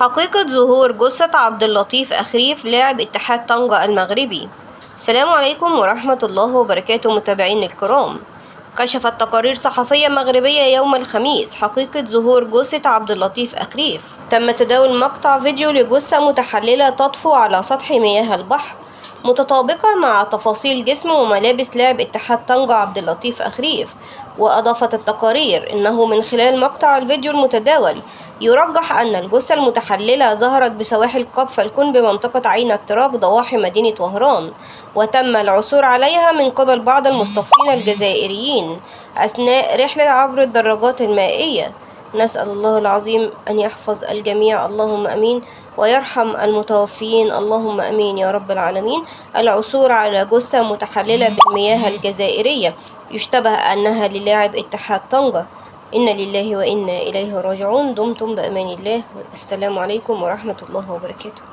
حقيقة ظهور جثة عبد اللطيف أخريف لاعب اتحاد طنجة المغربي. السلام عليكم ورحمة الله وبركاته متابعين الكرام. كشفت تقارير صحفية مغربية يوم الخميس حقيقة ظهور جثة عبد اللطيف أخريف. تم تداول مقطع فيديو لجثة متحللة تطفو على سطح مياه البحر متطابقة مع تفاصيل جسم وملابس لاعب اتحاد طنجة عبد اللطيف أخريف. وأضافت التقارير إنه من خلال مقطع الفيديو المتداول يرجح أن الجثة المتحللة ظهرت بسواحل قاب فالكون بمنطقة عين التراب ضواحي مدينة وهران، وتم العثور عليها من قبل بعض المصطفين الجزائريين أثناء رحلة عبر الدراجات المائية. نسأل الله العظيم أن يحفظ الجميع اللهم أمين، ويرحم المتوفين اللهم أمين يا رب العالمين. العثور على جثة متحللة بالمياه الجزائرية يشتبه أنها للاعب اتحاد طنجة. إنا لله وإنا إليه راجعون. دمتم بأمان الله. السلام عليكم ورحمة الله وبركاته.